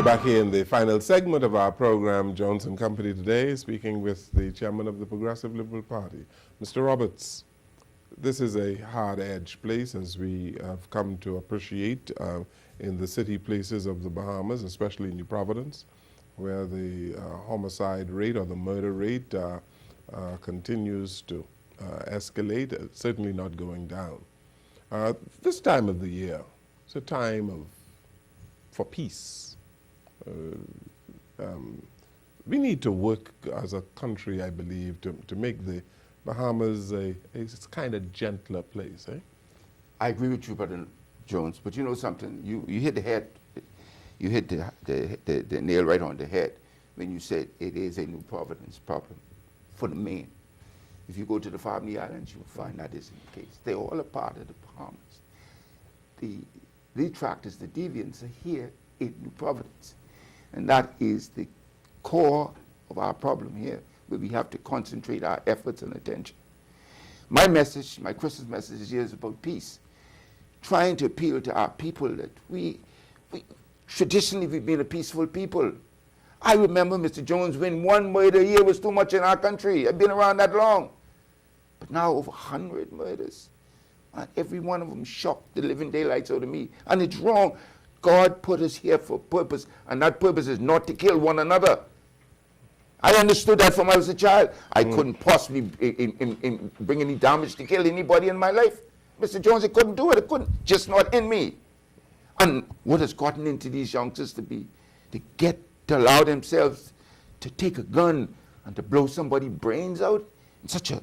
back here in the final segment of our program, Jones and Company today, speaking with the chairman of the Progressive Liberal Party, Mr. Roberts. This is a hard-edged place, as we have come to appreciate in the city places of the Bahamas, especially New Providence, where the homicide rate or the murder rate continues to escalate, certainly not going down. This time of the year, it's a time for peace. We need to work as a country, I believe, to make the Bahamas a kind of gentler place. I agree with you, Brother Jones, but you know something? You hit the head, you hit the nail right on the head when you said it is a New Providence problem for the main. If you go to the Farney Islands, you will find that isn't the case. They're all a part of the Bahamas. The detractors, the deviants are here in New Providence. And that is the core of our problem here, where we have to concentrate our efforts and attention. My message, my Christmas message here is about peace. Trying to appeal to our people that we traditionally we've been a peaceful people. I remember, Mr. Jones, when one murder a year was too much in our country. I've been around that long. But now over 100 murders. And every one of them shocked the living daylights out of me. And it's wrong. God put us here for a purpose, and that purpose is not to kill one another. I understood that from when I was a child. I couldn't possibly bring any damage to kill anybody in my life. Mr. Jones, I couldn't do it. I couldn't. Just not in me. And what has gotten into these youngsters to allow themselves to take a gun and to blow somebody's brains out in such a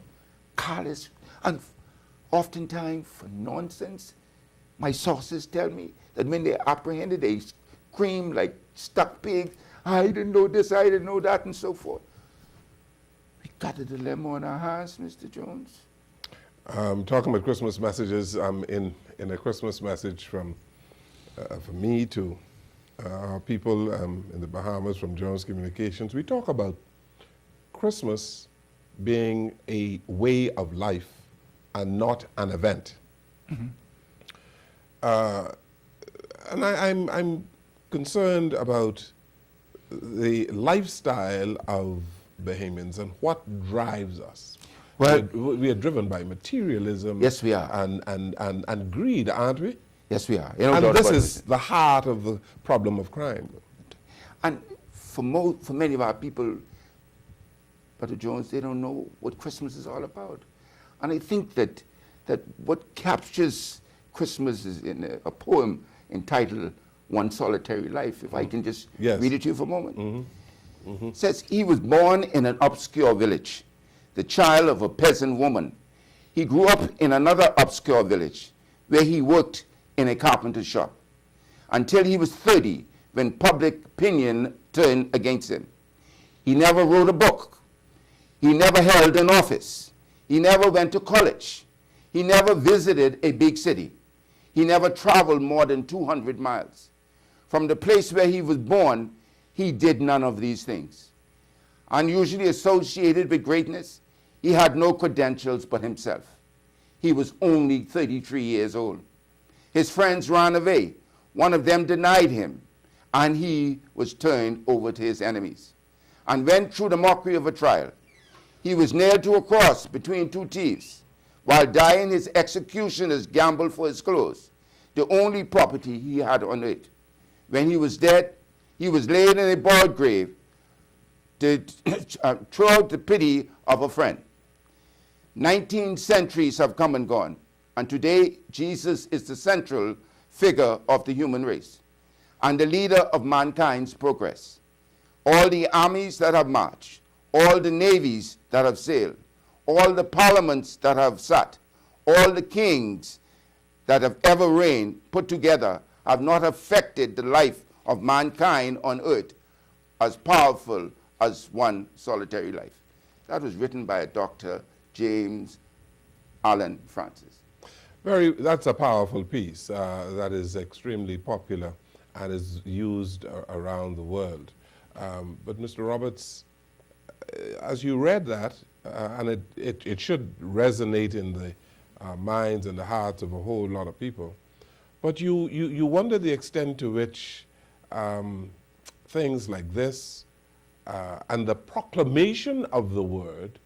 callous, and oftentimes for nonsense. My sources tell me that when they're apprehended, they scream like stuck pigs. I didn't know this, I didn't know that, and so forth. We got a dilemma on our hands, Mr. Jones. Talking about Christmas messages, in a Christmas message from me to our people in the Bahamas from Jones Communications, we talk about Christmas being a way of life and not an event. Mm-hmm. And I'm concerned about the lifestyle of Bahamians and what drives us. Well, we are driven by materialism. Yes, we are. And greed, aren't we? Yes, we are. And this is the heart of the problem of crime. And for many of our people, Brother Jones, they don't know what Christmas is all about. And I think that what captures Christmas is in a poem entitled One Solitary Life, if I can just read it to you for a moment. Mm-hmm. Mm-hmm. It says, he was born in an obscure village, the child of a peasant woman. He grew up in another obscure village where he worked in a carpenter shop until he was 30, when public opinion turned against him. He never wrote a book. He never held an office. He never went to college. He never visited a big city. He never traveled more than 200 miles. From the place where he was born, he did none of these things. Unusually associated with greatness, he had no credentials but himself. He was only 33 years old. His friends ran away. One of them denied him, and he was turned over to his enemies and went through the mockery of a trial. He was nailed to a cross between two thieves. While dying, his executioners gambled for his clothes, the only property he had on earth. When he was dead, he was laid in a borrowed grave to throw out the pity of a friend. 19 centuries have come and gone, and today Jesus is the central figure of the human race and the leader of mankind's progress. All the armies that have marched, all the navies that have sailed, all the parliaments that have sat, all the kings that have ever reigned put together have not affected the life of mankind on earth as powerful as one solitary life. That was written by Dr. James Allen Francis. That's a powerful piece that is extremely popular and is used around the world. But Mr. Roberts, as you read that, and it should resonate in the minds and the hearts of a whole lot of people, but you wonder the extent to which things like this and the proclamation of the word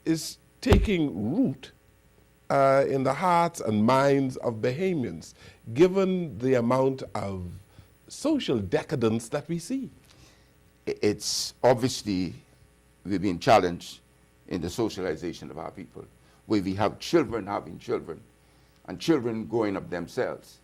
is taking root in the hearts and minds of Bahamians, given the amount of social decadence that we see? It's obviously we've been challenged in the socialization of our people, where we have children having children and children growing up themselves.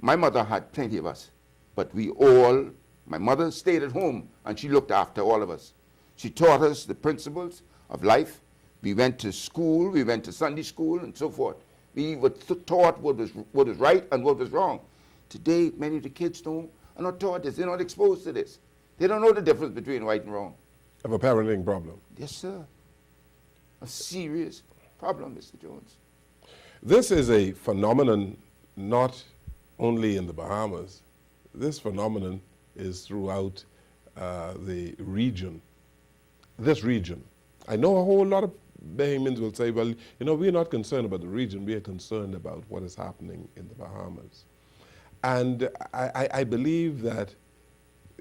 My mother had plenty of us, but my mother stayed at home and she looked after all of us. She taught us the principles of life. We went to school, we went to Sunday school and so forth. We were taught what was right and what was wrong. Today, many of the kids are not taught this, they're not exposed to this. They don't know the difference between right and wrong. Of a parenting problem. Yes, sir. A serious problem, Mr. Jones. This is a phenomenon not only in the Bahamas. This phenomenon is throughout the region, this region. I know a whole lot of Bahamians will say, well, you know, we're not concerned about the region, we are concerned about what is happening in the Bahamas. And I believe that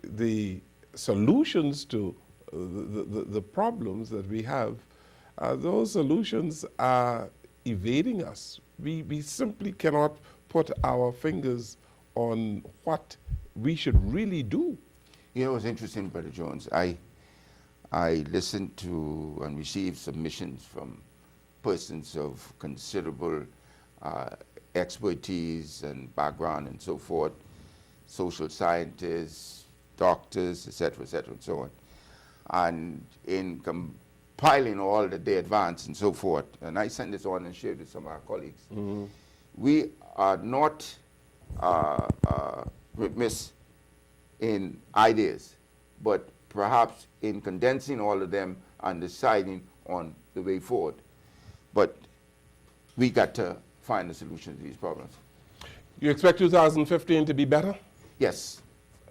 the solutions to the problems that we have, those solutions are evading us. We simply cannot put our fingers on what we should really do. You know, it's interesting, Brother Jones. I listened to and received submissions from persons of considerable expertise and background and so forth, social scientists, doctors, et cetera, and so on. And in compiling all that they advance and so forth, and I sent this on and shared with some of our colleagues, we are not remiss in ideas, but perhaps in condensing all of them and deciding on the way forward. But we got to find a solution to these problems. You expect 2015 to be better? Yes,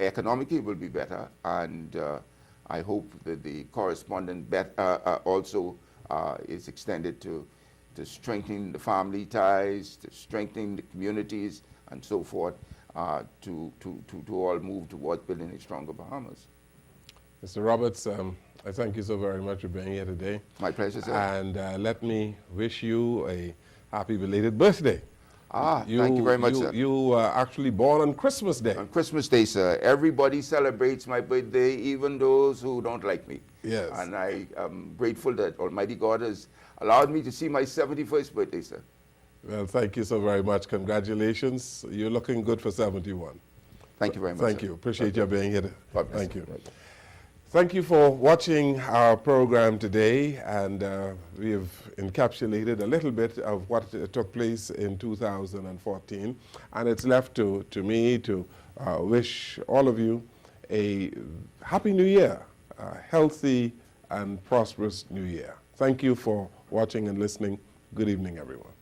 economically it will be better, and I hope that the correspondent also is extended to strengthening the family ties, to strengthening the communities, and so forth, to all move towards building a stronger Bahamas. Mr. Roberts, I thank you so very much for being here today. My pleasure, sir. And let me wish you a happy belated birthday. Thank you very much, sir. You were actually born on Christmas Day. On Christmas Day, sir. Everybody celebrates my birthday, even those who don't like me. Yes. And I am grateful that Almighty God has allowed me to see my 71st birthday, sir. Well, thank you so very much. Congratulations. You're looking good for 71. Thank you very much, Thank sir. you. Appreciate your being here. Thank you. Right. Thank you for watching our program today, and we have encapsulated a little bit of what took place in 2014, and it's left to me to wish all of you a happy new year, a healthy and prosperous new year. Thank you for watching and listening. Good evening, everyone.